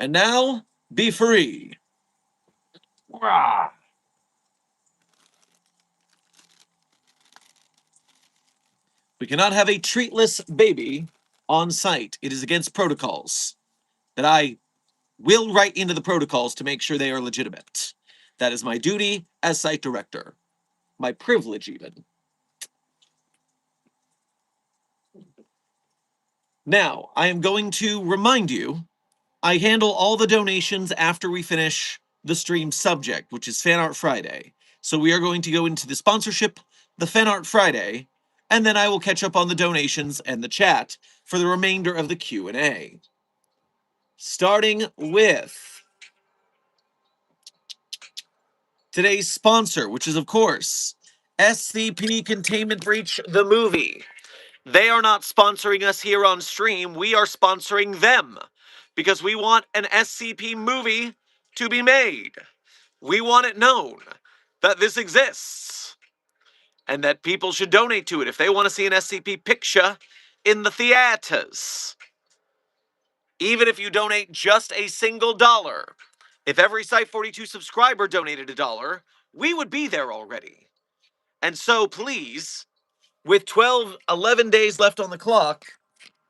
And now, be free. Rah. We cannot have a treatless baby on site. It is against protocols that I will write into the protocols to make sure they are legitimate. That is my duty as site director. My privilege, even. Now, I am going to remind you, I handle all the donations after we finish the stream subject, which is Fanart Friday. So we are going to go into the sponsorship, the Fanart Friday, and then I will catch up on the donations and the chat for the remainder of the Q&A. Starting with today's sponsor, which is, of course, SCP Containment Breach, the movie. They are not sponsoring us here on stream. We are sponsoring them because we want an SCP movie to be made. We want it known that this exists and that people should donate to it if they want to see an SCP picture in the theaters. Even if you donate just a single dollar, if every Site42 subscriber donated $1, we would be there already. And so please, with 11 days left on the clock,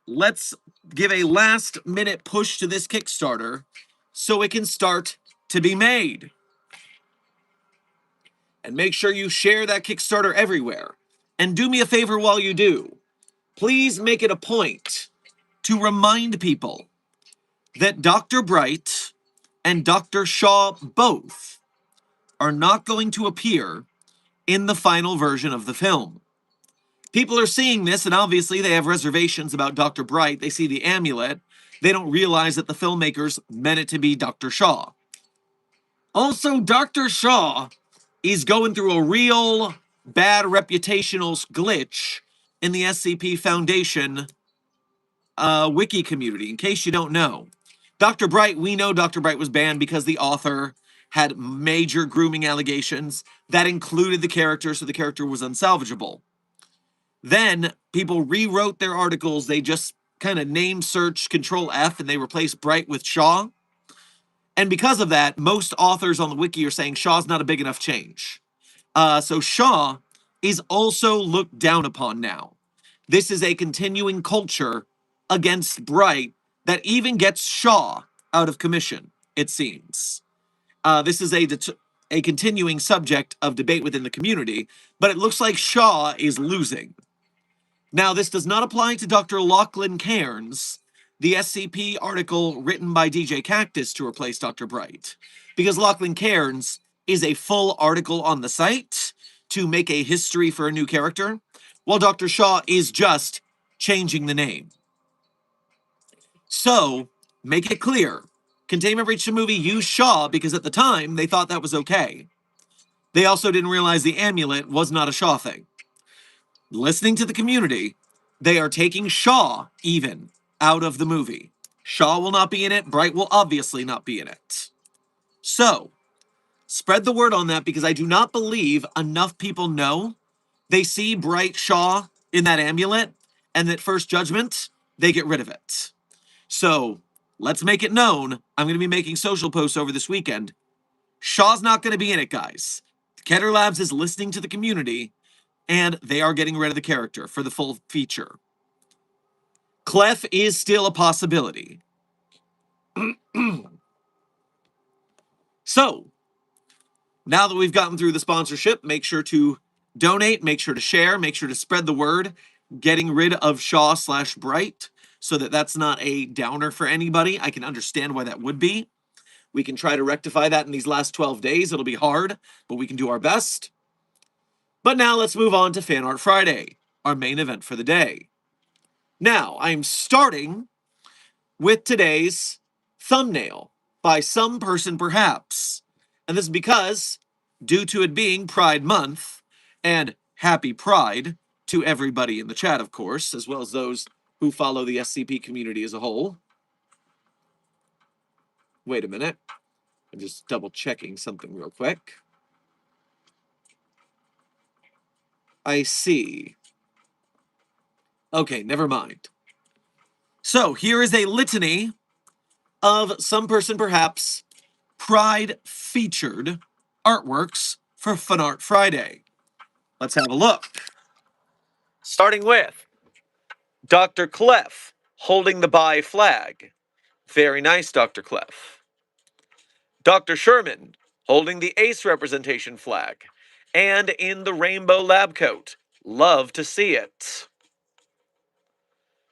let's give a last minute push to this Kickstarter so it can start to be made. And make sure you share that Kickstarter everywhere. And do me a favor while you do. Please make it a point to remind people that Dr. Bright and Dr. Shaw both are not going to appear in the final version of the film. People are seeing this, and obviously they have reservations about Dr. Bright. They see the amulet. They don't realize that the filmmakers meant it to be Dr. Shaw. Also, Dr. Shaw is going through a real bad reputational glitch in the SCP Foundation wiki community, in case you don't know. Dr. Bright, we know Dr. Bright was banned because the author had major grooming allegations that included the character, so the character was unsalvageable. Then people rewrote their articles. They just kind of name search Control F and they replaced Bright with Shaw. And because of that, most authors on the wiki are saying Shaw's not a big enough change. So Shaw is also looked down upon now. This is a continuing culture against Bright that even gets Shaw out of commission, it seems. This is a continuing subject of debate within the community, but it looks like Shaw is losing. Now, this does not apply to Dr. Lachlan Cairns, the SCP article written by DJ Cactus to replace Dr. Bright, because Lachlan Cairns is a full article on the site to make a history for a new character, while Dr. Shaw is just changing the name. So, make it clear. Containment Breach the movie used Shaw because at the time they thought that was okay. They also didn't realize the amulet was not a Shaw thing. Listening to the community, they are taking Shaw even out of the movie. Shaw will not be in it. Bright will obviously not be in it. So, spread the word on that because I do not believe enough people know. They see Bright Shaw in that amulet, and at First Judgment, they get rid of it. So, let's make it known. I'm going to be making social posts over this weekend. Shaw's not going to be in it, guys. Keter Labs is listening to the community, and they are getting rid of the character for the full feature. Clef is still a possibility. So, now that we've gotten through the sponsorship, make sure to donate, make sure to share, make sure to spread the word, getting rid of Shaw/Bright, so that that's not a downer for anybody. I can understand why that would be. We can try to rectify that in these last 12 days. It'll be hard, but we can do our best. But now let's move on to Fanart Friday, our main event for the day. Now, I'm starting with today's thumbnail by some person perhaps. And this is because, due to it being Pride Month, and happy Pride to everybody in the chat, of course, as well as those who follow the SCP community as a whole. Wait a minute. I'm just double checking something real quick. I see. Okay, never mind. So here is a litany of Some Person Perhaps Pride featured artworks for Fanart Friday. Let's have a look. Starting with Dr. Clef holding the Bi flag. Very nice, Dr. Clef. Dr. Sherman holding the Ace representation flag and in the rainbow lab coat. Love to see it.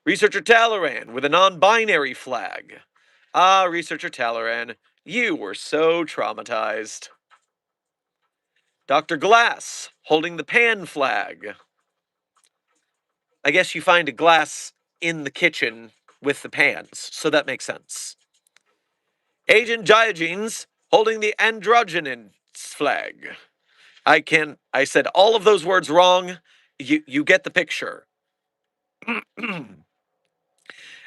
Researcher Talaran with a non-binary flag. Ah, Researcher Talaran, you were so traumatized. Dr. Glass holding the Pan flag. I guess you find a glass in the kitchen with the pans, so that makes sense. Agent Diogenes holding the Androgynon flag. I said all of those words wrong. You get the picture.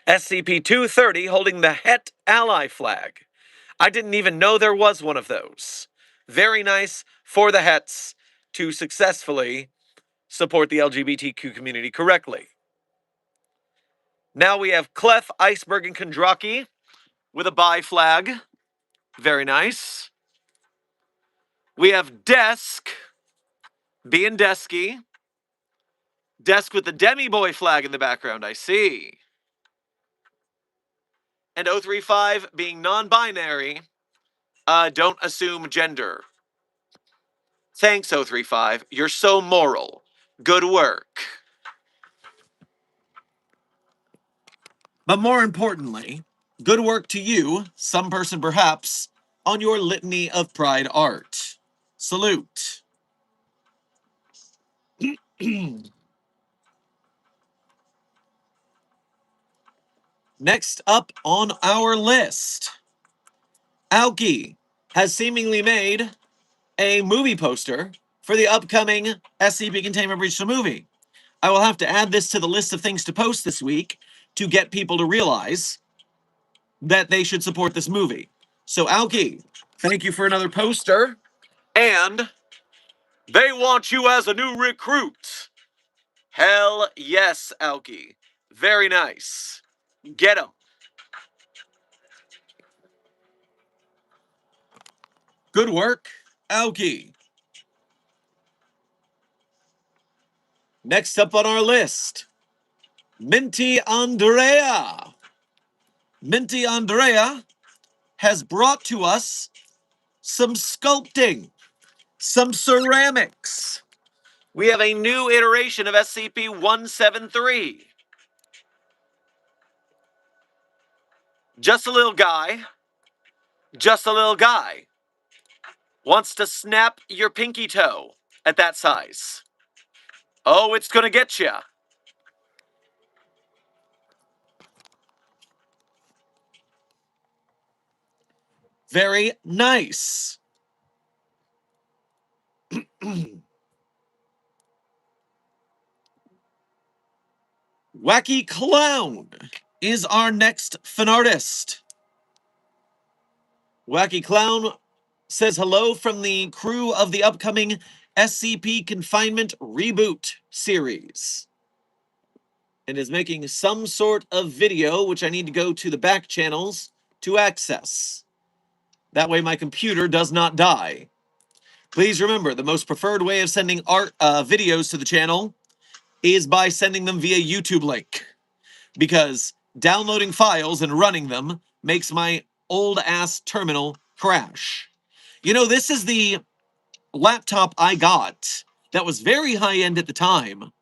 SCP-230 holding the Het Ally flag. I didn't even know there was one of those. Very nice for the Hets to successfully support the LGBTQ community correctly. Now we have Clef, Iceberg, and Kondraki with a Bi flag. Very nice. We have Desk, being Desky. Desk with the Demi Boy flag in the background, I see. And 035 being non-binary. Don't assume gender. Thanks, 035. You're so moral. Good work. But more importantly, good work to you, some person perhaps, on your litany of pride art. Salute. Next up on our list, Aoki has seemingly made a movie poster for the upcoming SCP Containment Breach the movie. I will have to add this to the list of things to post this week to get people to realize that they should support this movie. So, Aoki, thank you for another poster. And they want you as a new recruit. Hell yes, Aoki. Very nice. Get him. Good work, Aoki. Next up on our list, Minty Andrea. Minty Andrea has brought to us some sculpting, some ceramics. We have a new iteration of SCP-173. Just a little guy. Just a little guy. Wants to snap your pinky toe at that size. Oh, it's gonna get you. Very nice. Wacky Clown is our next fanartist. Wacky Clown says hello from the crew of the upcoming SCP Confinement Reboot series. And is making some sort of video, which I need to go to the back channels to access. That way my computer does not die. Please remember, the most preferred way of sending videos to the channel is by sending them via YouTube link. Because downloading files and running them makes my old-ass terminal crash. You know, this is the laptop I got that was very high-end at the time,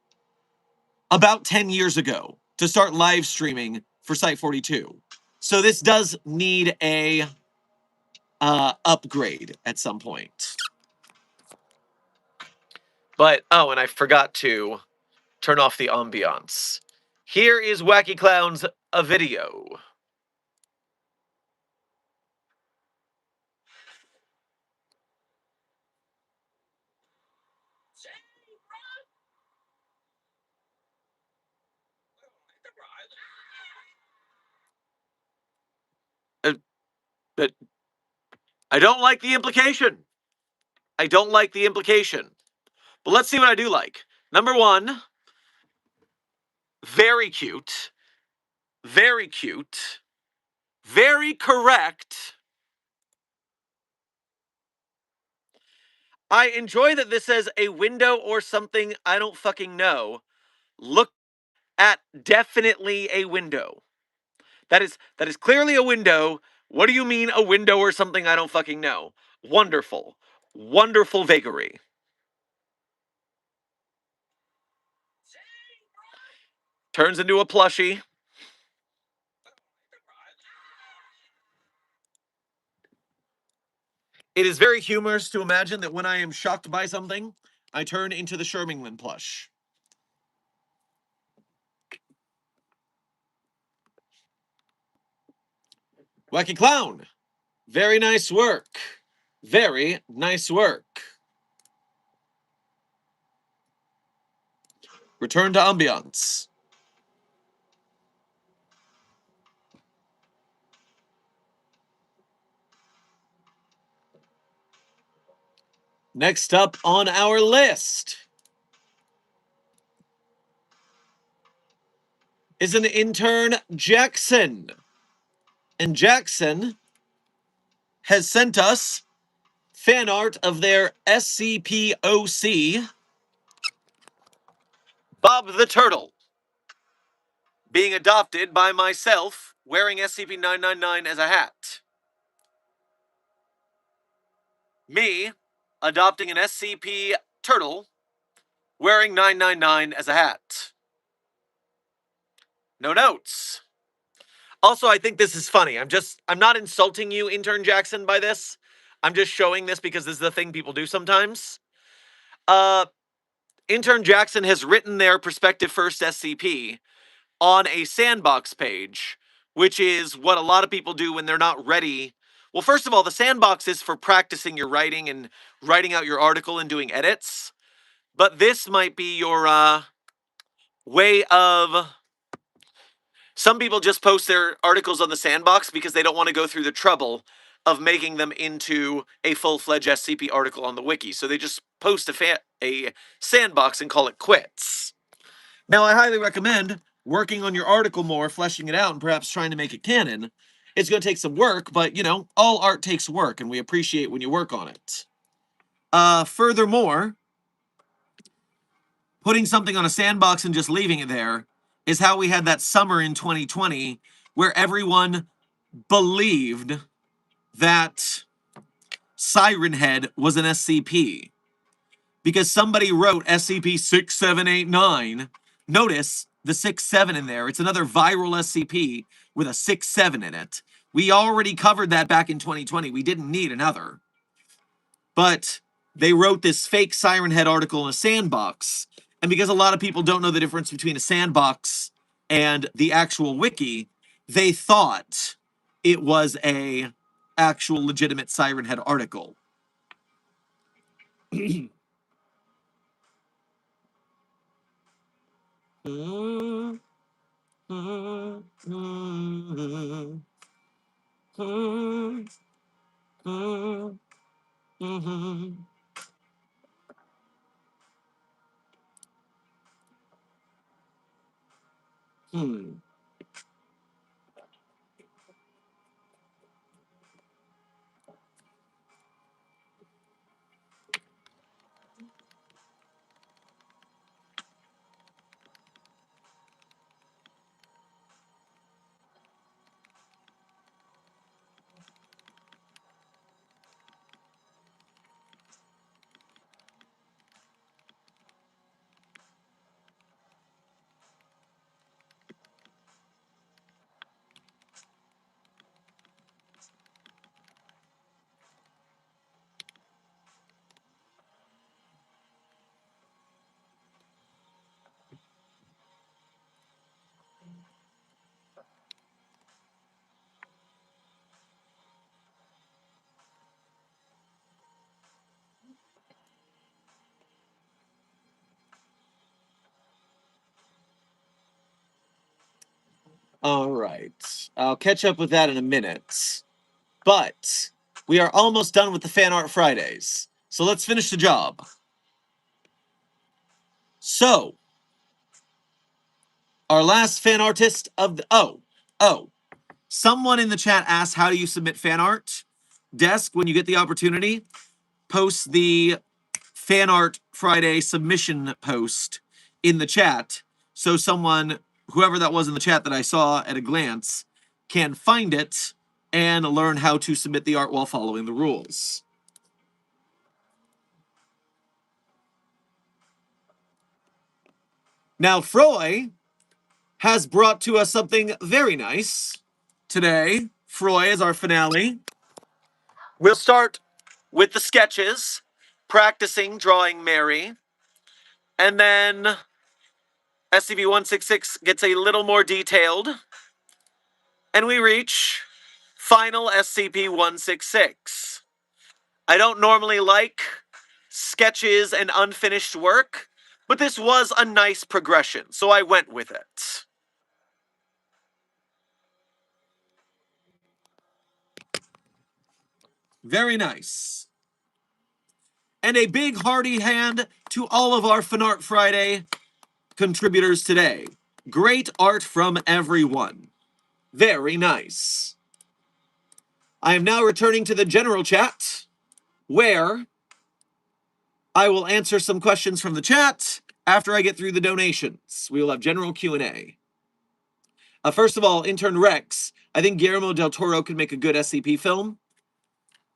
about 10 years ago, to start live streaming for Site42. So this does need a upgrade at some point. But, oh, and I forgot to turn off the ambiance. Here is Wacky Clown's a video. But I don't like the implication. I don't like the implication. But let's see what I do like. Number one, very cute. Very cute. Very correct. I enjoy that this says a window or something I don't fucking know. Look at definitely a window. That is clearly a window. What do you mean a window or something I don't fucking know? Wonderful. Wonderful vagary. Turns into a plushie. It is very humorous to imagine that when I am shocked by something, I turn into the Shermingland plush. Wacky Clown. Very nice work. Very nice work. Return to ambiance. Next up on our list is an intern, Jackson. And Jackson has sent us fan art of their SCPOC, Bob the Turtle, being adopted by myself, wearing SCP-999 as a hat. Me, adopting an SCP Turtle, wearing 999 as a hat. No notes. Also, I think this is funny. I'm not insulting you, Intern Jackson, by this. I'm just showing this because this is the thing people do sometimes. Intern Jackson has written their prospective first SCP on a sandbox page, which is what a lot of people do when they're not ready. Well, first of all, the sandbox is for practicing your writing and writing out your article and doing edits. But this might be your way of... Some people just post their articles on the sandbox because they don't want to go through the trouble of making them into a full-fledged SCP article on the wiki. So they just post a sandbox and call it quits. Now, I highly recommend working on your article more, fleshing it out, and perhaps trying to make it canon. It's going to take some work, but, you know, all art takes work, and we appreciate when you work on it. Furthermore, putting something on a sandbox and just leaving it there is how we had that summer in 2020 where everyone believed that Siren Head was an SCP. Because somebody wrote SCP-6789. Notice the 67 in there. It's another viral SCP with a 67 in it. We already covered that back in 2020. We didn't need another. But they wrote this fake Siren Head article in a sandbox. And because a lot of people don't know the difference between a sandbox and the actual wiki, they thought it was a actual legitimate Siren Head article. All right. I'll catch up with that in a minute. But we are almost done with the Fan Art Fridays. So let's finish the job. So, our last fan artist of the... Oh. Someone in the chat asked, how do you submit fan art? Desk, when you get the opportunity, post the Fan Art Friday submission post in the chat so someone, whoever that was in the chat that I saw at a glance, can find it and learn how to submit the art while following the rules. Now, Froy has brought to us something very nice today. Froy is our finale. We'll start with the sketches, practicing drawing Mary, and then SCP-166 gets a little more detailed, and we reach final SCP-166. I don't normally like sketches and unfinished work, but this was a nice progression, so I went with it. Very nice. And a big hearty hand to all of our Fanart Friday contributors today. Great art from everyone. Very nice. I am now returning to the general chat, where I will answer some questions from the chat after I get through the donations. We will have general Q&A. First of all, intern Rex, I think Guillermo del Toro could make a good SCP film.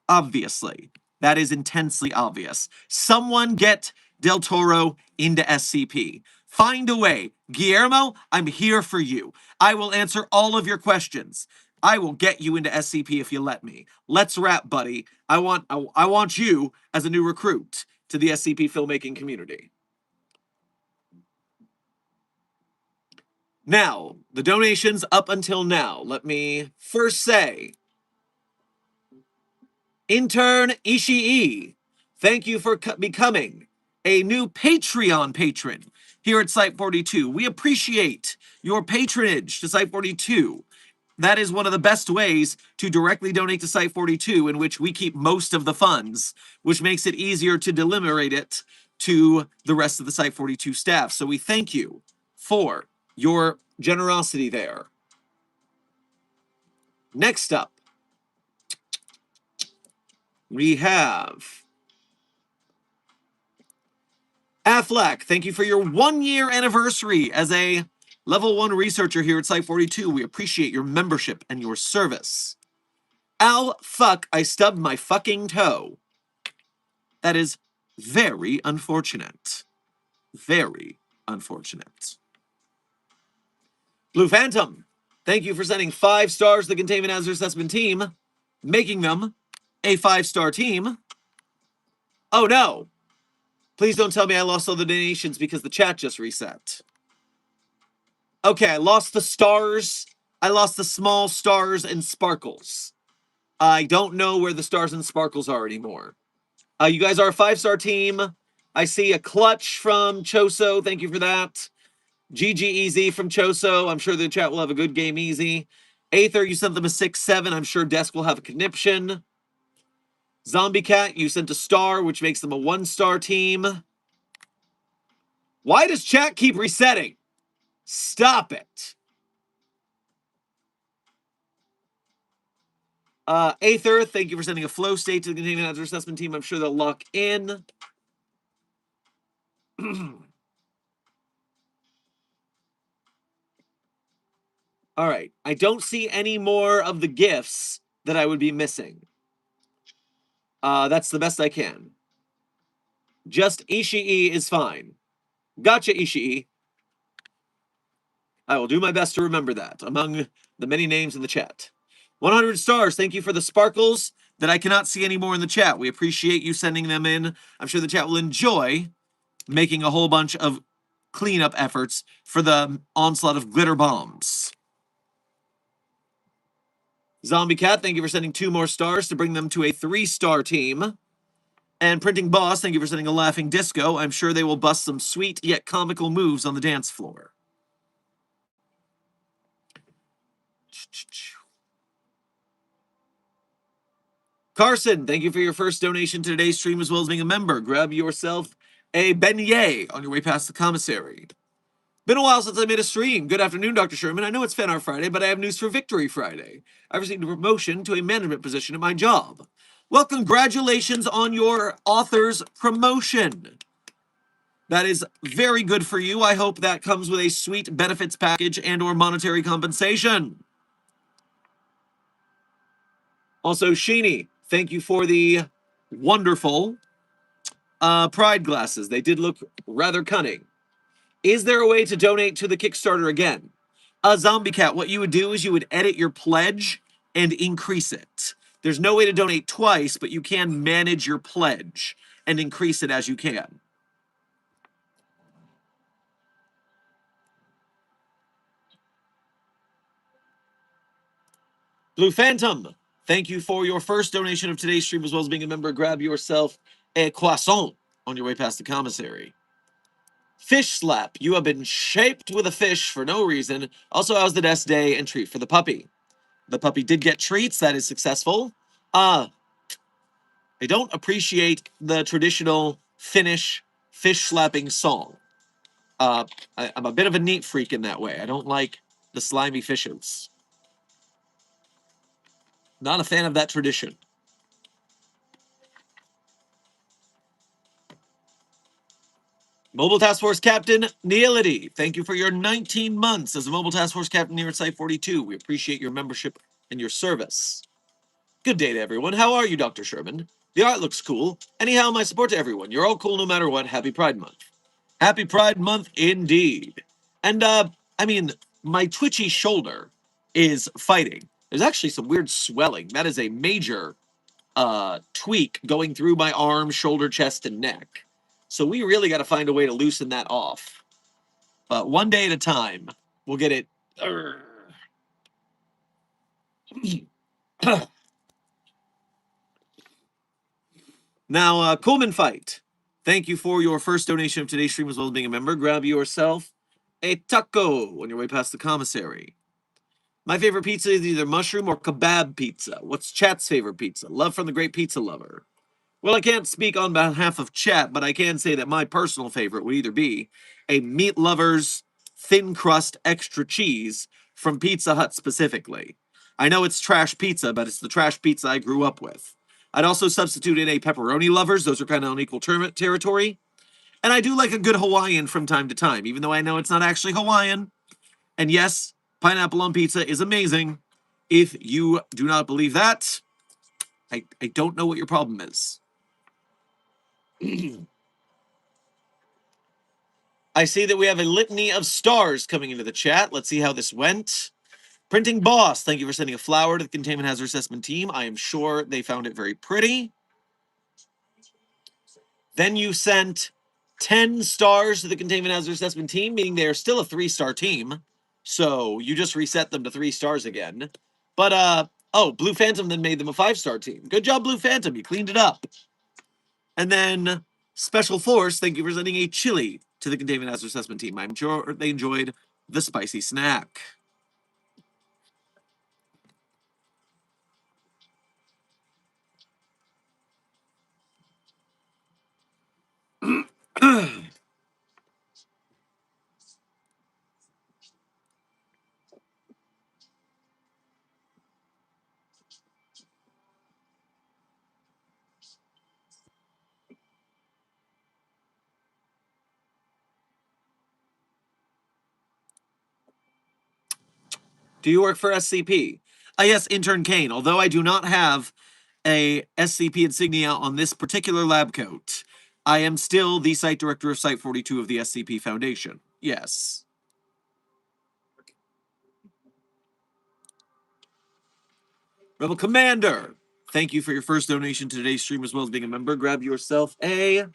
Obviously. That is intensely obvious. Someone get Del Toro into SCP. Find a way. Guillermo, I'm here for you. I will answer all of your questions. I will get you into SCP if you let me. Let's wrap, buddy. I want you as a new recruit to the SCP filmmaking community. Now, the donations up until now. Let me first say, Intern Ishii, thank you for becoming a new Patreon patron here at Site42. We appreciate your patronage to Site42. That is one of the best ways to directly donate to Site42, in which we keep most of the funds, which makes it easier to deliberate it to the rest of the Site42 staff. So we thank you for your generosity there. Next up, we have Affleck. Thank you for your 1-year anniversary as a level 1 researcher here at Site42. We appreciate your membership and your service. Al, fuck, I stubbed my fucking toe. That is very unfortunate. Very unfortunate. Blue Phantom, thank you for sending 5 stars to the Containment Hazard Assessment team, making them a 5-star team. Oh no! Please don't tell me I lost all the donations because the chat just reset. Okay, I lost the stars. I lost the small stars and sparkles. I don't know where the stars and sparkles are anymore. You guys are a 5-star team. I see a clutch from Choso. Thank you for that. GG from Choso. I'm sure the chat will have a good game easy. Aether, you sent them a 6-7. I'm sure Desk will have a conniption. Zombie Cat, you sent a star, which makes them a 1-star team. Why does chat keep resetting? Stop it. Aether, thank you for sending a flow state to the Containment Hazard Assessment team. I'm sure they'll lock in. All right. I don't see any more of the gifts that I would be missing. That's the best I can. Just Ishii is fine. Gotcha, Ishii. I will do my best to remember that among the many names in the chat. 100 stars. Thank you for the sparkles that I cannot see anymore in the chat. We appreciate you sending them in. I'm sure the chat will enjoy making a whole bunch of cleanup efforts for the onslaught of glitter bombs. Zombie Cat, thank you for sending 2 more stars to bring them to a 3-star team. And Printing Boss, thank you for sending a laughing disco. I'm sure they will bust some sweet yet comical moves on the dance floor. Carson, thank you for your first donation to today's stream, as well as being a member. Grab yourself a beignet on your way past the commissary. Been a while since I made a stream. Good afternoon, Dr. Sherman. I know it's Fanart Friday, but I have news for Victory Friday. I've received a promotion to a management position at my job. Well, congratulations on your author's promotion. That is very good for you. I hope that comes with a sweet benefits package and or monetary compensation. Also, Sheeny, thank you for the wonderful Pride glasses. They did look rather cunning. Is there a way to donate to the Kickstarter again? Zombie Cat, what you would do is you would edit your pledge and increase it. There's no way to donate twice, but you can manage your pledge and increase it as you can. Blue Phantom, thank you for your first donation of today's stream, as well as being a member. Grab yourself a croissant on your way past the commissary. Fish Slap, you have been shaped with a fish for no reason. Also, how's the desk day and treat for the puppy? The puppy did get treats. That is successful. I don't appreciate the traditional Finnish fish slapping song. I'm a bit of a neat freak in that way. I don't like the slimy fishes. Not a fan of that tradition. Mobile Task Force Captain Neility, thank you for your 19 months as a Mobile Task Force Captain here at Site 42. We appreciate your membership and your service. Good day to everyone. How are you, Dr. Sherman? The art looks cool. Anyhow, my support to everyone. You're all cool no matter what. Happy Pride Month. Happy Pride Month indeed. And, I mean, my twitchy shoulder is fighting. There's actually some weird swelling. That is a major tweak going through my arm, shoulder, chest, and neck. So we really got to find a way to loosen that off. But one day at a time, we'll get it. Now, Coleman Fight, thank you for your first donation of today's stream, as well as being a member. Grab yourself a taco on your way past the commissary. My favorite pizza is either mushroom or kebab pizza. What's Chat's favorite pizza? Love from the Great Pizza Lover. Well, I can't speak on behalf of Chat, but I can say that my personal favorite would either be a Meat Lover's thin crust extra cheese from Pizza Hut specifically. I know it's trash pizza, but it's the trash pizza I grew up with. I'd also substitute in a Pepperoni Lovers. Those are kind of on equal territory. And I do like a good Hawaiian from time to time, even though I know it's not actually Hawaiian. And yes, pineapple on pizza is amazing. If you do not believe that, I don't know what your problem is. I see that we have a litany of stars coming into the chat. Let's see how this went. Printing Boss, thank you for sending a flower to the Containment Hazard Assessment team. I am sure they found it very pretty. Then you sent 10 stars to the Containment Hazard Assessment team, meaning they are still a 3-star team. So you just reset them to 3 stars again. But, oh, Blue Phantom then made them a 5-star team. Good job, Blue Phantom. You cleaned it up. And then Special Force, thank you for sending a chili to the Containment Hazard Assessment team. I'm sure they enjoyed the spicy snack. Do you work for SCP? Yes, Intern Kane. Although I do not have a SCP insignia on this particular lab coat, I am still the site director of Site 42 of the SCP Foundation. Yes. Rebel Commander, thank you for your first donation to today's stream, as well as being a member. Grab yourself a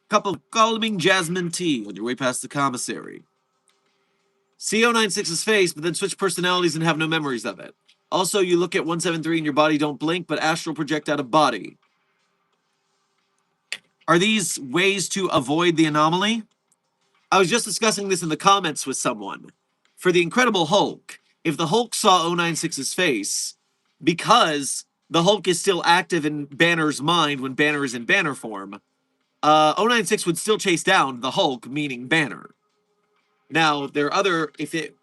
cup of calming jasmine tea on your way past the commissary. CO96's face, but then switch personalities and have no memories of it. Also, you look at 173 and your body don't blink, but astral project out of body. Are these ways to avoid the anomaly? I was just discussing this in the comments with someone. For the Incredible Hulk, if the Hulk saw 096's face, because the Hulk is still active in Banner's mind when Banner is in Banner form, 096 would still chase down the Hulk, meaning Banner. Now, if it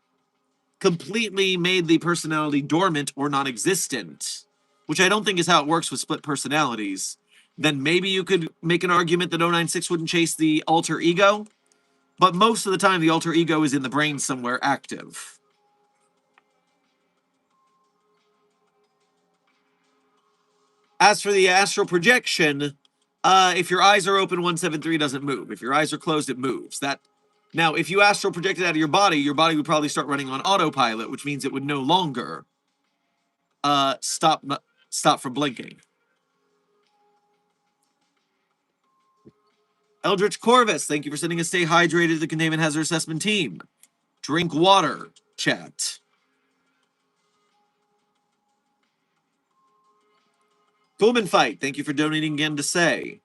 completely made the personality dormant or non-existent, which I don't think is how it works with split personalities, then maybe you could make an argument that 096 wouldn't chase the alter ego. But most of the time, the alter ego is in the brain somewhere active. As for the astral projection, if your eyes are open, 173 doesn't move. If your eyes are closed, it moves. Now, if you astral project it out of your body would probably start running on autopilot, which means it would no longer stop from blinking. Eldritch Corvus, thank you for sending a Stay Hydrated to the Containment Hazard Assessment team. Drink water, chat. Coleman Fight, thank you for donating again to say.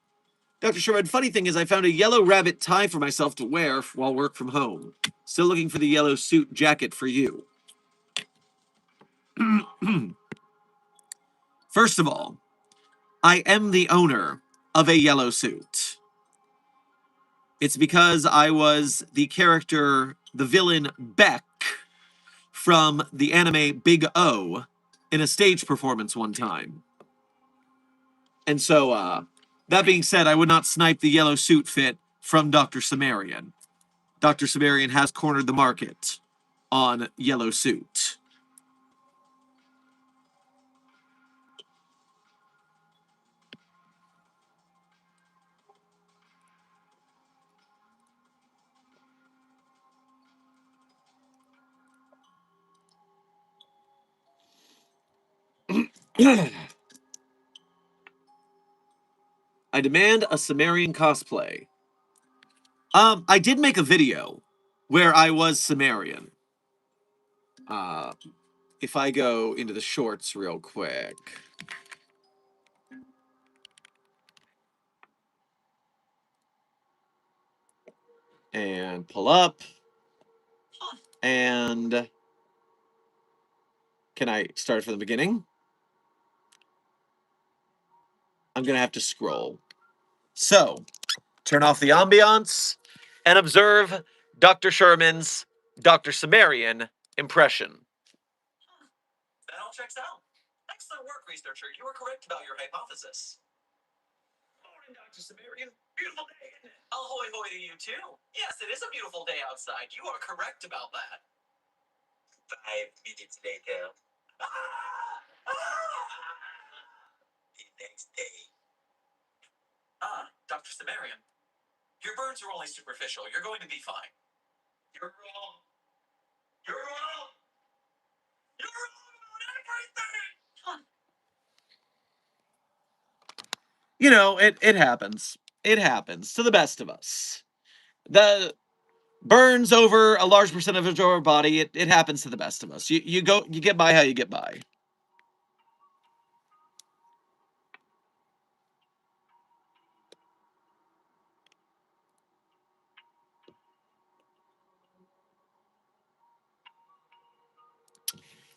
Dr. Sherwood, funny thing is I found a yellow rabbit tie for myself to wear while work from home. Still looking for the yellow suit jacket for you. First of all, I am the owner of a yellow suit. It's because I was the character, the villain Beck, from the anime Big O in a stage performance one time. And so, that being said, I would not snipe the yellow suit fit from Dr. Sumerian. Dr. Sumerian has cornered the market on yellow suit. I demand a Sumerian cosplay. I did make a video where I was Sumerian. If I go into the shorts real quick. And pull up. And can I start from the beginning? I'm going to have to scroll. So, turn off the ambiance and observe Dr. Sherman's Dr. Sumerian impression. That all checks out. Excellent work, researcher. You were correct about your hypothesis. Morning, Dr. Sumerian. Beautiful day, isn't it? Ahoy hoy to you, too. Yes, it is a beautiful day outside. You are correct about that. 5 minutes later. The next day. Dr. Sumerian. Your burns are only superficial. You're going to be fine. You're wrong. You're wrong. You're wrong about everything. You know, it happens. It happens to the best of us. The burns over a large percentage of our body. It happens to the best of us. You get by how you get by.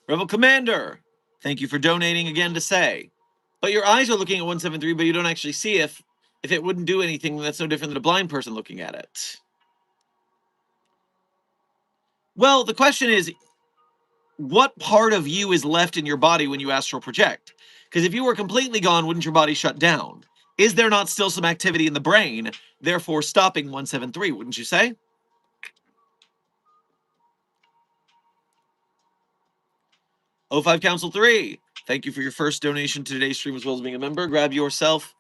Rebel Commander, thank you for donating again to say. But your eyes are looking at 173, but you don't actually see if it wouldn't do anything that's no different than a blind person looking at it. Well, the question is, what part of you is left in your body when you astral project? Because if you were completely gone, wouldn't your body shut down? Is there not still some activity in the brain, therefore stopping 173, wouldn't you say? O5 Council 3, thank you for your first donation to today's stream as well as being a member. Grab yourself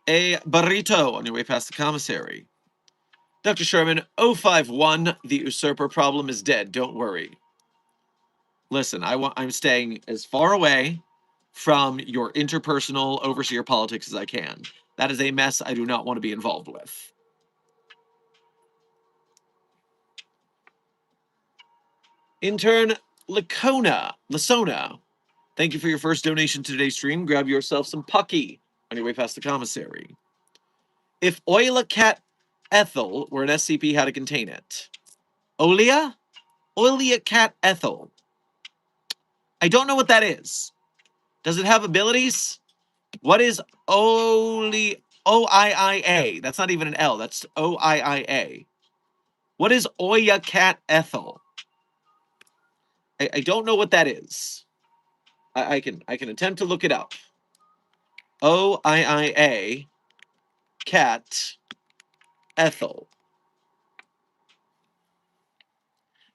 a burrito on your way past the commissary. Dr. Sherman, 051, the usurper problem is dead. Don't worry. Listen, I'm staying as far away from your interpersonal overseer politics as I can. That is a mess I do not want to be involved with. Intern Lasona, thank you for your first donation to today's stream. Grab yourself some Pucky on your way past the commissary. If Oila Cat Ethel were an SCP, how to contain it? Olia Cat Ethel. I don't know what that is. Does it have abilities? What is Olia O-I-I-A. That's not even an L. That's O-I-I-A. What is Oya Cat Ethel? I don't know what that is. I can attempt to look it up. O-I-I-A. Cat Ethel.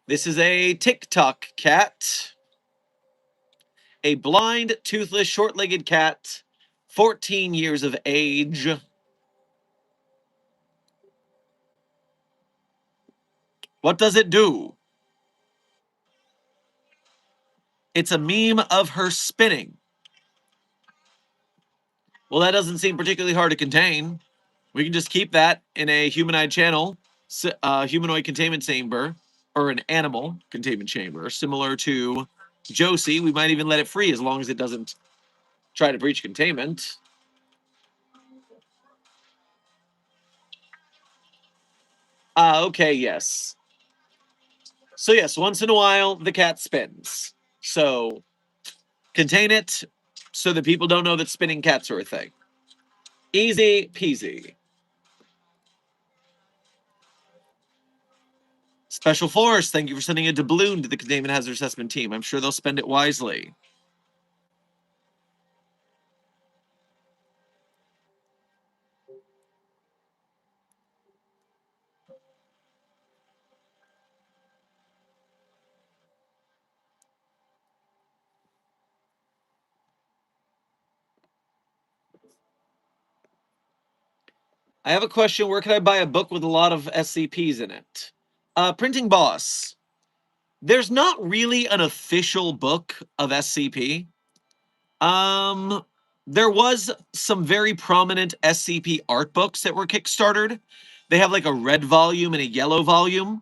This is a TikTok cat. A blind, toothless, short-legged cat, 14 years of age. What does it do? It's a meme of her spinning. Well, that doesn't seem particularly hard to contain. We can just keep that in a humanoid channel, humanoid containment chamber, or an animal containment chamber, similar to Josie. We might even let it free as long as it doesn't try to breach containment. Okay, yes. So yes, once in a while, the cat spins. So contain it so that people don't know that spinning cats are a thing. Easy peasy. Special Force, thank you for sending a doubloon to the Containment Hazard Assessment team. I'm sure they'll spend it wisely. I have a question. Where can I buy a book with a lot of SCPs in it? Printing Boss. There's not really an official book of SCP. There was some very prominent SCP art books that were kickstarted. They have like a red volume and a yellow volume.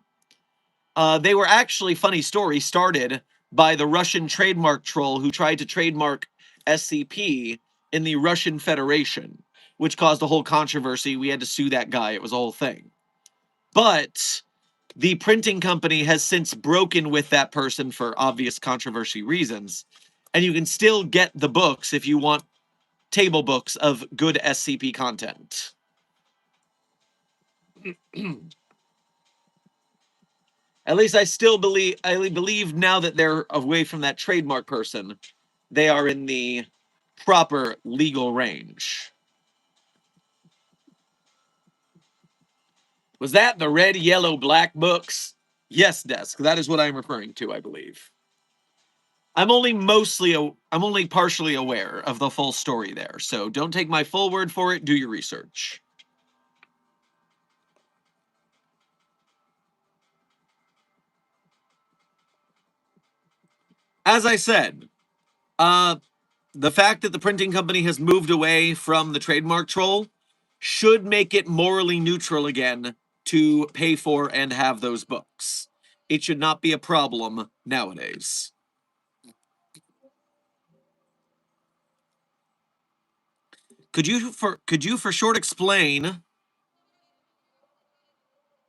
They were actually, funny story, started by the Russian trademark troll who tried to trademark SCP in the Russian Federation, which caused a whole controversy. We had to sue that guy. It was a whole thing. But the printing company has since broken with that person for obvious controversy reasons. And you can still get the books if you want table books of good SCP content. At least I believe now that they're away from that trademark person, they are in the proper legal range. Was that the red, yellow, black books? Yes, Desk. That is what I'm referring to, I believe. I'm only partially aware of the full story there, so don't take my full word for it. Do your research. As I said, the fact that the printing company has moved away from the trademark troll should make it morally neutral again to pay for and have those books. It should not be a problem nowadays. Could you for short explain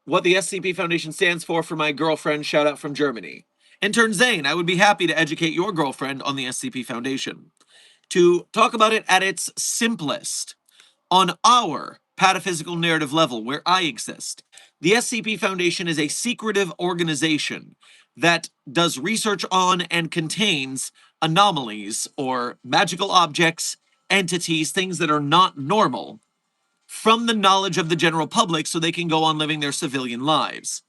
what the SCP Foundation stands for my girlfriend? Shout out from Germany. Intern Zane, I would be happy to educate your girlfriend on the SCP Foundation. To talk about it at its simplest, on our pataphysical narrative level where I exist, the SCP Foundation is a secretive organization that does research on and contains anomalies or magical objects, entities, things that are not normal from the knowledge of the general public so they can go on living their civilian lives.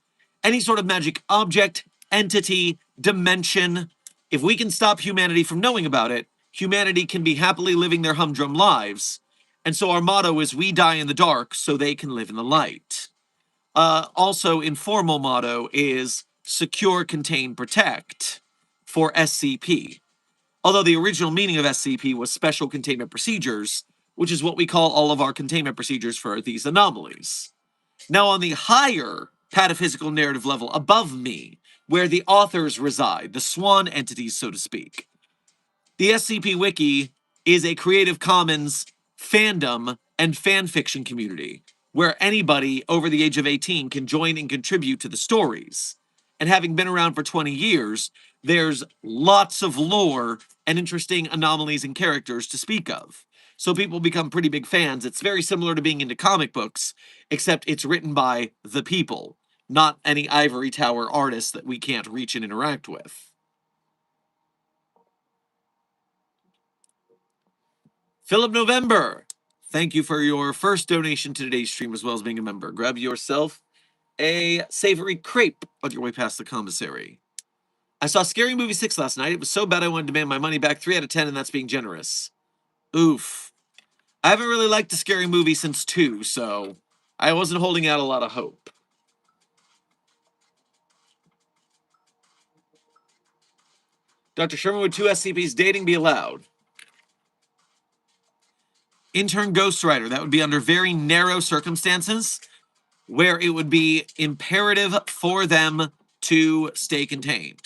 Any sort of magic object, entity, dimension, if we can stop humanity from knowing about it, humanity can be happily living their humdrum lives. And so our motto is we die in the dark so they can live in the light. Also, informal motto is secure, contain, protect for SCP. Although the original meaning of SCP was Special Containment Procedures, which is what we call all of our containment procedures for these anomalies. Now, on the higher pataphysical narrative level above me, where the authors reside, the swan entities, so to speak, the SCP Wiki is a Creative Commons fandom and fanfiction community where anybody over the age of 18 can join and contribute to the stories. And having been around for 20 years, there's lots of lore and interesting anomalies and characters to speak of. So people become pretty big fans. It's very similar to being into comic books, except it's written by the people, not any ivory tower artists that we can't reach and interact with. Philip November, thank you for your first donation to today's stream as well as being a member. Grab yourself a savory crepe on your way past the commissary. I saw Scary Movie 6 last night. It was so bad I wanted to demand my money back. 3 out of 10, and that's being generous. Oof. I haven't really liked the Scary Movie since 2, so I wasn't holding out a lot of hope. Dr. Sherman, would 2 SCPs dating be allowed? Intern ghostwriter, that would be under very narrow circumstances where it would be imperative for them to stay contained.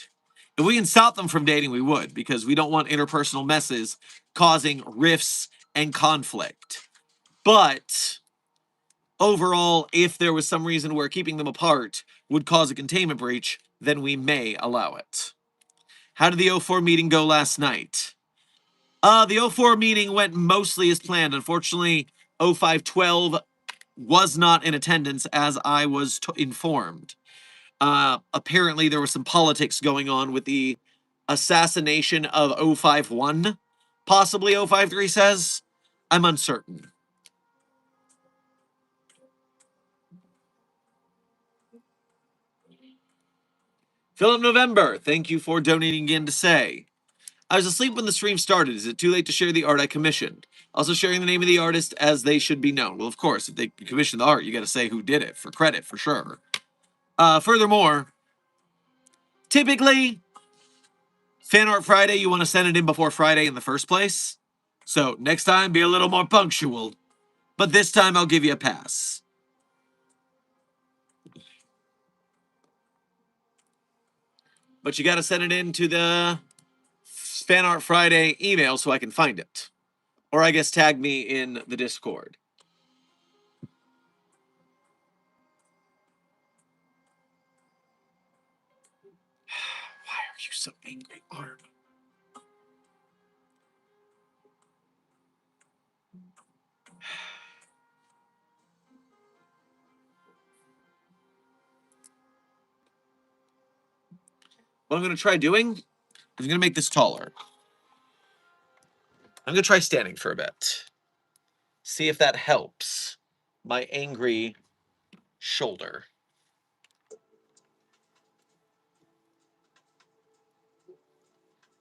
If we can stop them from dating, we would, because we don't want interpersonal messes causing rifts and conflict. But overall, if there was some reason where keeping them apart would cause a containment breach, then we may allow it. How did the 04 meeting go last night? The 04 meeting went mostly as planned. Unfortunately, 0512 was not in attendance as I was informed. Apparently, there was some politics going on with the assassination of 051. Possibly 053 says. I'm uncertain. Philip November, thank you for donating again to say. I was asleep when the stream started. Is it too late to share the art I commissioned? Also sharing the name of the artist as they should be known. Well, of course, if they commissioned the art, you got to say who did it for credit, for sure. Furthermore, typically, Fanart Friday, you want to send it in before Friday in the first place. So next time, be a little more punctual. But this time, I'll give you a pass. But you got to send it in to the Fanart Friday email so I can find it. Or I guess tag me in the Discord. Why are you so angry, Arm? What I'm going to try doing is I'm going to make this taller. I'm going to try standing for a bit. See if that helps my angry shoulder.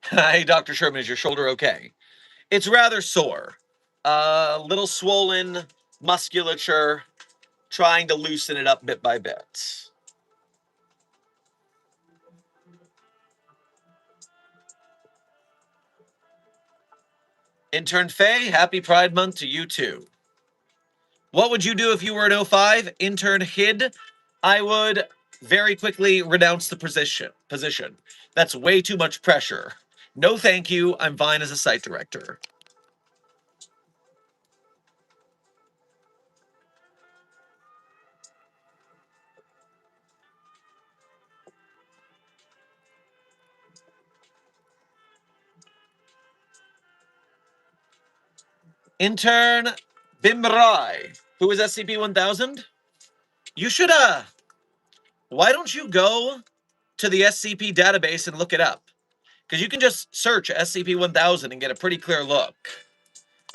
Hey, Dr. Sherman, is your shoulder okay? It's rather sore. A little swollen musculature, trying to loosen it up bit by bit. Intern Faye, happy Pride Month to you too. What would you do if you were an 05? Intern Hid, I would very quickly renounce the position. That's way too much pressure. No thank you, I'm fine as a site director. Intern Bimrai, who is SCP-1000? You should, why don't you go to the SCP database and look it up? Because you can just search SCP-1000 and get a pretty clear look.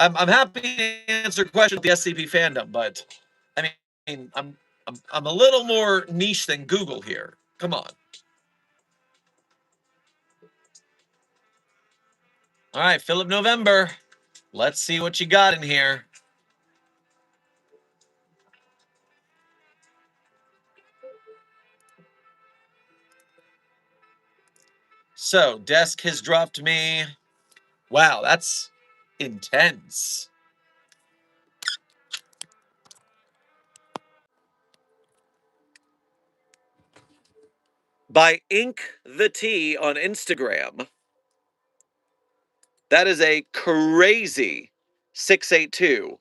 I'm happy to answer questions with the SCP fandom, but I mean, I'm a little more niche than Google here. Come on. All right, Philip November. Let's see what you got in here. So, desk has dropped me. Wow, that's intense. By Ink the T on Instagram. That is a crazy 682.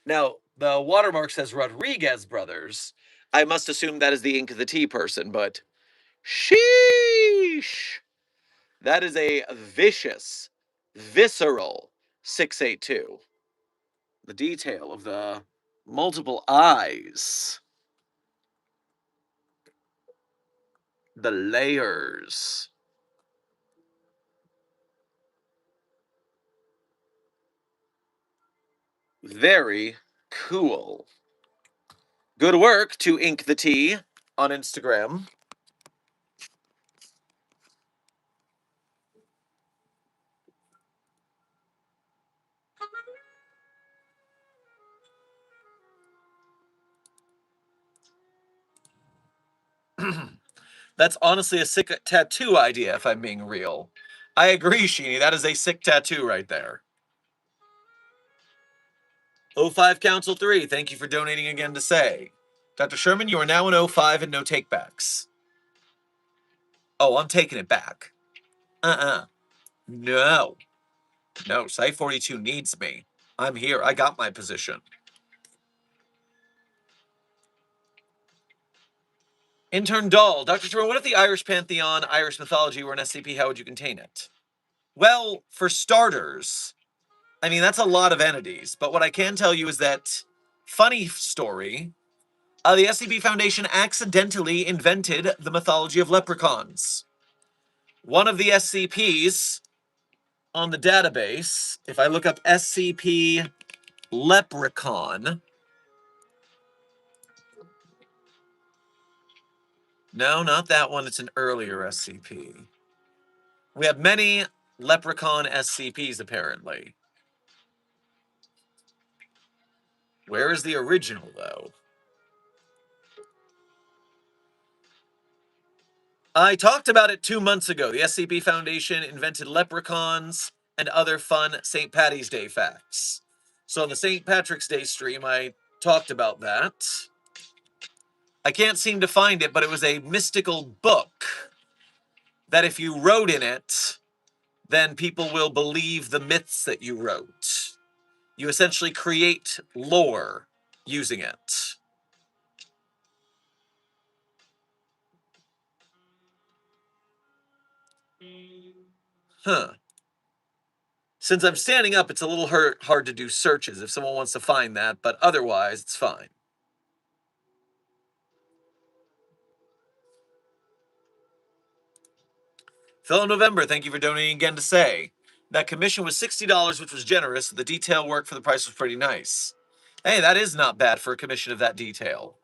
Now, the watermark says Rodriguez Brothers. I must assume that is the Ink of the T person, but sheesh. That is a vicious, Visceral 682. The detail of the multiple eyes. The layers. Very cool. Good work to Ink the Tea on Instagram. That's honestly a sick tattoo idea, if I'm being real. I agree, Sheeny. That is a sick tattoo right there. 05 Council 3, thank you for donating again to say. Dr. Sherman, you are now in 05 and no takebacks. Oh, I'm taking it back. No. No, Site 42 needs me. I'm here. I got my position. Intern Doll, Dr. Sherman, what if the Irish Pantheon, Irish mythology were an SCP? How would you contain it? Well, for starters, I mean, that's a lot of entities. But what I can tell you is that, funny story, the SCP Foundation accidentally invented the mythology of leprechauns. One of the SCPs on the database, if I look up SCP Leprechaun, no, not that one, it's an earlier SCP. We have many Leprechaun SCPs, apparently. Where is the original, though? I talked about it 2 months ago. The SCP Foundation invented leprechauns and other fun St. Patty's Day facts. So on the St. Patrick's Day stream, I talked about that. I can't seem to find it, but it was a mystical book that if you wrote in it, then people will believe the myths that you wrote. You essentially create lore using it. Huh. Since I'm standing up, it's a little hard to do searches if someone wants to find that, but otherwise, it's fine. Phil November, thank you for donating again to say. That commission was $60, which was generous. The detail work for the price was pretty nice. Hey, that is not bad for a commission of that detail.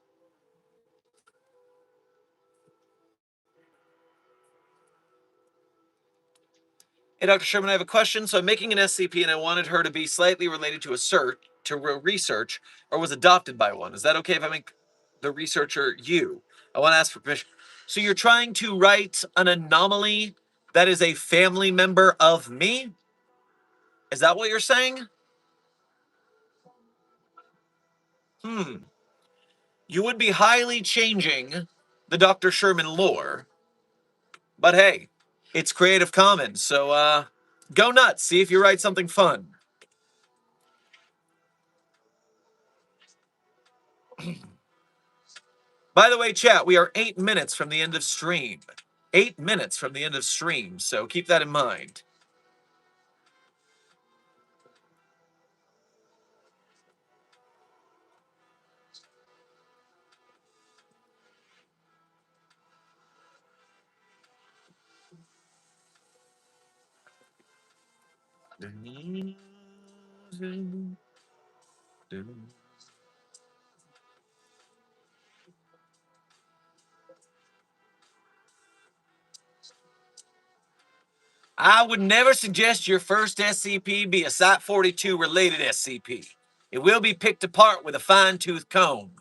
Hey, Dr. Sherman, I have a question. So I'm making an SCP and I wanted her to be slightly related to research, or was adopted by one. Is that okay if I make the researcher you? I want to ask for permission. So you're trying to write an anomaly that is a family member of me? Is that what you're saying? You would be highly changing the Dr. Sherman lore. But hey, it's Creative Commons, so go nuts. See if you write something fun. By the way, chat, we are 8 minutes from the end of stream. 8 minutes from the end of stream, so keep that in mind. I would never suggest your first SCP be a Site 42 related SCP. It will be picked apart with a fine-tooth comb.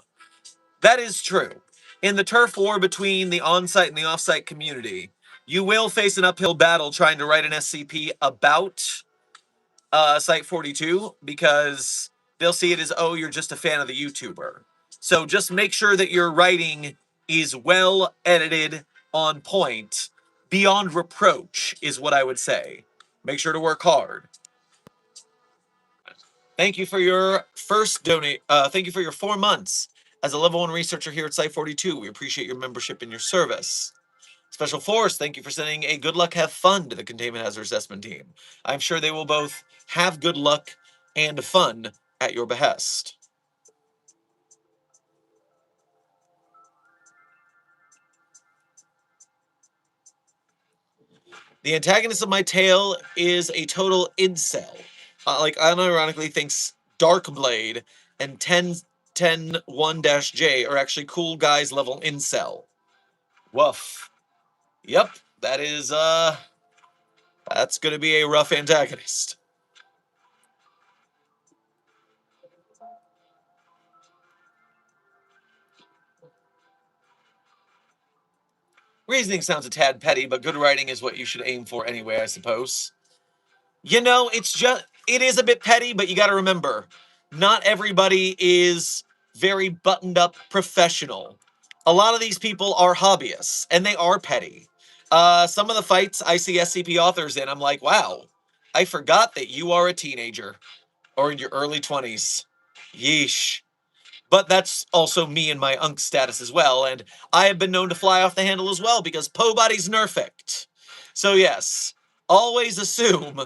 That is true. In the turf war between the on-site and the off-site community, you will face an uphill battle trying to write an SCP about Site 42 because they'll see it as, oh, you're just a fan of the YouTuber. So just make sure that your writing is well edited, on point, beyond reproach, is what I would say. Make sure to work hard. Thank you for your first donate. Thank you for your 4 months as a level 1 researcher here at Site 42. We appreciate your membership and your service. Special Force, thank you for sending a good luck, have fun to the Containment Hazard Assessment team. I'm sure they will both have good luck and fun at your behest. The antagonist of my tale is a total incel. Like, unironically thinks Darkblade and 10-1-J are actually cool guys level incel. Woof. Yep, that's gonna be a rough antagonist. Reasoning sounds a tad petty, but good writing is what you should aim for anyway, I suppose. You know, it is a bit petty, but you gotta remember, not everybody is very buttoned up professional. A lot of these people are hobbyists, and they are petty. Some of the fights I see SCP authors in, I'm like, wow, I forgot that you are a teenager, or in your early 20s. Yeesh. But that's also me and my unk status as well, and I have been known to fly off the handle as well, because Pobody's nerfect. So yes, always assume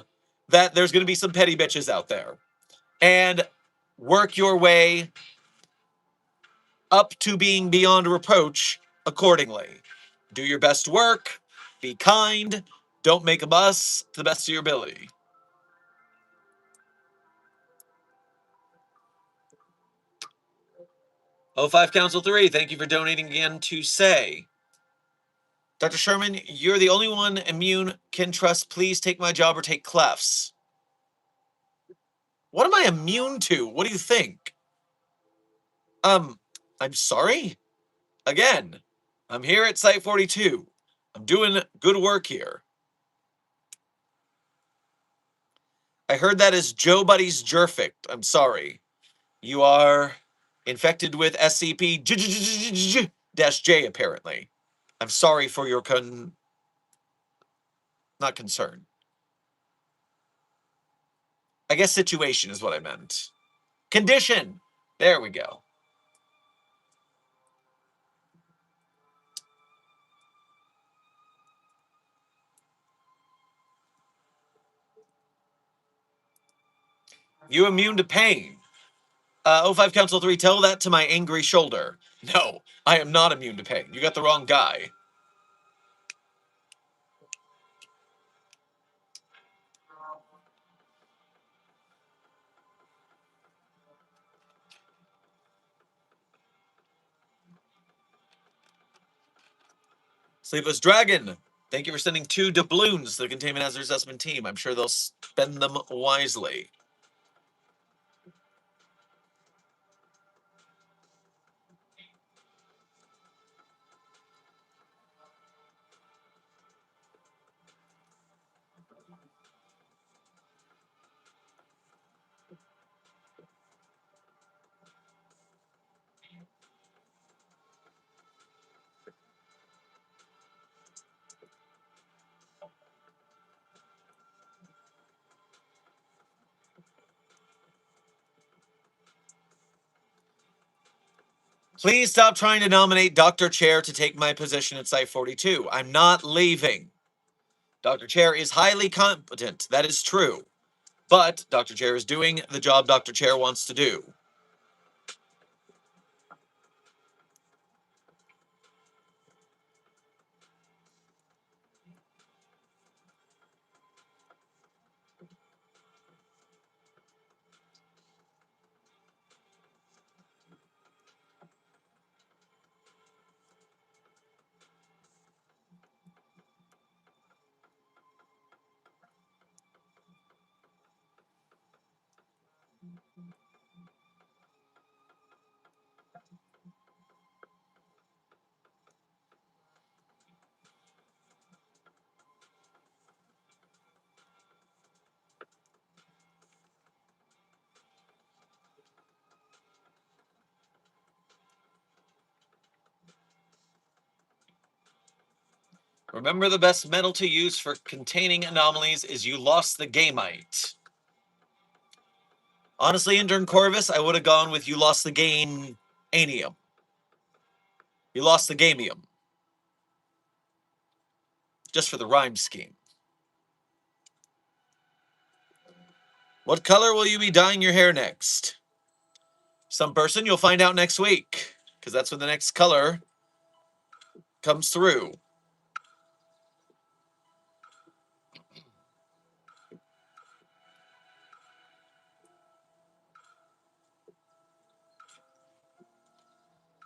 that there's going to be some petty bitches out there. And work your way up to being beyond reproach accordingly. Do your best work, be kind, don't make a muss to the best of your ability. 05 Council 3, thank you for donating again to say. Dr. Sherman, you're the only one immune can trust. Please take my job or take Clef's. What am I immune to? What do you think? I'm sorry? Again, I'm here at Site 42. I'm doing good work here. I heard that is Joe Buddy's Jerfict. I'm sorry. You are infected with SCP-J, apparently. I'm sorry for your not concern. I guess situation is what I meant. Condition! There we go. You immune to pain. 05 Council 3, tell that to my angry shoulder. No, I am not immune to pain. You got the wrong guy. Sleepless Dragon, thank you for sending 2 doubloons to the Containment Hazard Assessment team. I'm sure they'll spend them wisely. Please stop trying to nominate Dr. Chair to take my position at Site 42. I'm not leaving. Dr. Chair is highly competent. That is true. But Dr. Chair is doing the job Dr. Chair wants to do. Remember, the best metal to use for containing anomalies is you lost the gamite. Honestly, Intern Corvus, I would have gone with you lost the anium. You lost the gamium. just for the rhyme scheme. What color will you be dyeing your hair next? Some person you'll find out next week, because that's when the next color comes through.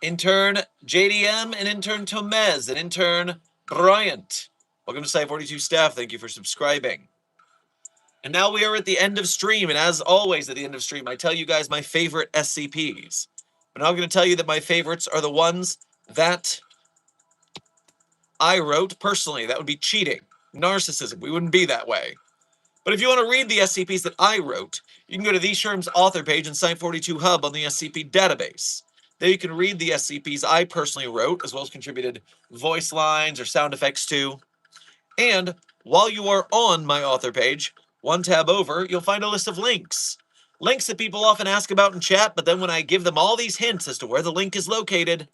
Intern JDM and intern Tomez and intern Bryant. Welcome to Site 42 staff. Thank you for subscribing. And now we are at the end of stream. And as always, at the end of stream, I tell you guys my favorite SCPs. But now I'm going to tell you that my favorites are the ones that I wrote personally. That would be cheating, narcissism. We wouldn't be that way. But if you want to read the SCPs that I wrote, you can go to the Sherm's author page in Site 42 Hub on the SCP database. There you can read the SCPs I personally wrote, as well as contributed voice lines or sound effects to. And while you are on my author page, one tab over, you'll find a list of links. Links that people often ask about in chat, but then when I give them all these hints as to where the link is located,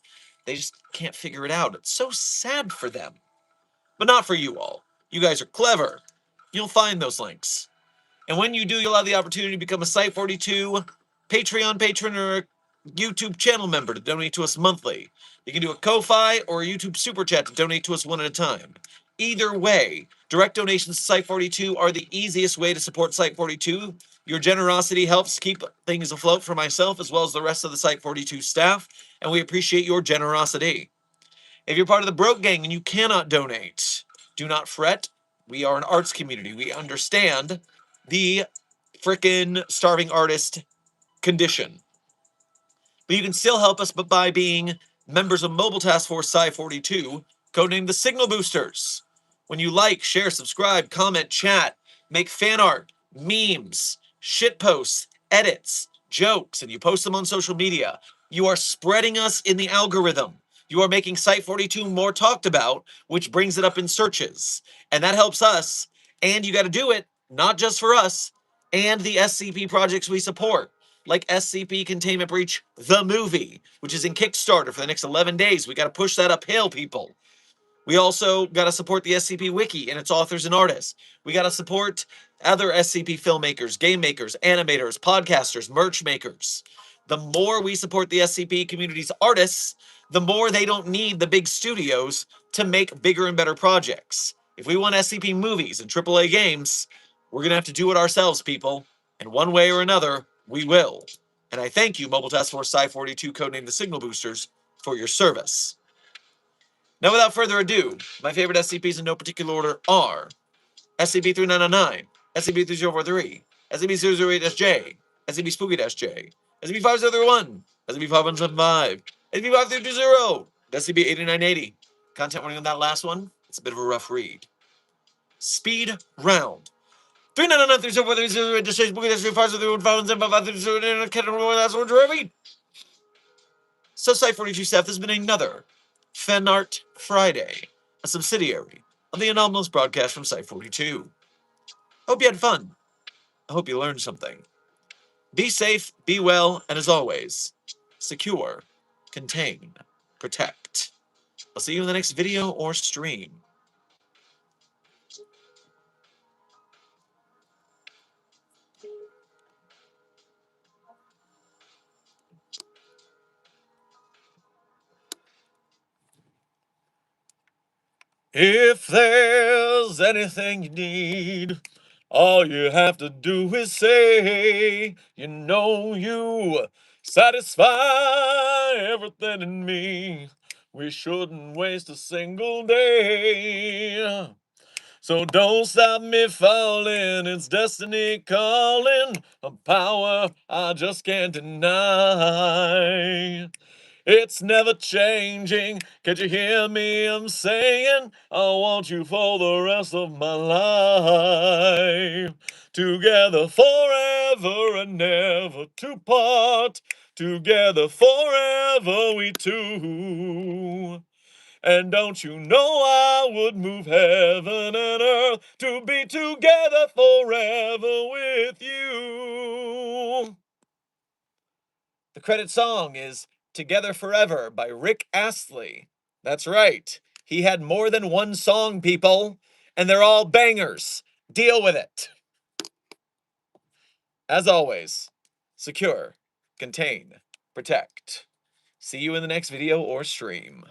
they just can't figure it out. It's so sad for them. But not for you all. You guys are clever. You'll find those links. And when you do, you'll have the opportunity to become a Site 42 Patreon patron or a YouTube channel member to donate to us monthly. You can do a Ko-Fi or a YouTube Super Chat to donate to us one at a time. Either way, direct donations to Site 42 are the easiest way to support Site 42. Your generosity helps keep things afloat for myself as well as the rest of the Site 42 staff, and we appreciate your generosity. If you're part of the Broke Gang and you cannot donate, do not fret. We are an arts community. We understand the frickin' starving artist condition. But you can still help us by being members of Mobile Task Force Sci 42, codenamed the Signal Boosters. When you like, share, subscribe, comment, chat, make fan art, memes, shit posts, edits, jokes, and you post them on social media, you are spreading us in the algorithm. You are making Site 42 more talked about, which brings it up in searches. And that helps us. And you got to do it, not just for us, and the SCP projects we support, like SCP Containment Breach, the movie, which is in Kickstarter for the next 11 days. We got to push that uphill, people. We also got to support the SCP Wiki and its authors and artists. We got to support other SCP filmmakers, game makers, animators, podcasters, merch makers. The more we support the SCP community's artists, the more they don't need the big studios to make bigger and better projects. If we want SCP movies and AAA games, we're going to have to do it ourselves, people. And one way or another, we will. And I thank you, Mobile Task Force Sci 42, codenamed the Signal Boosters, for your service. Now, without further ado, my favorite SCPs in no particular order are SCP-3999, SCP-3043, SCP-008-J, SCP-Spooky-J, SCP-5031, SCP-5175, SCP-5320, SCP-8980. Content warning on that last one. It's a bit of a rough read. Speed round. 3999-3043, SCP-5031, So, Site 42 staff, this has been another Fanart Friday, a subsidiary of the anomalous broadcast from Site 42. Hope you had fun. I hope you learned something. Be safe, be well, and as always, secure, contain, protect. I'll see you in the next video or stream. If there's anything you need, all you have to do is say, you know you satisfy everything in me. We shouldn't waste a single day. So don't stop me falling, it's destiny calling, a power I just can't deny. It's never changing, can't you hear me? I'm saying I want you for the rest of my life. Together forever and never to part. Together forever we two. And don't you know I would move heaven and earth to be together forever with you. The credit song is Together Forever by Rick Astley. That's right. He had more than one song, people, and they're all bangers. Deal with it. As always, secure, contain, protect. See you in the next video or stream.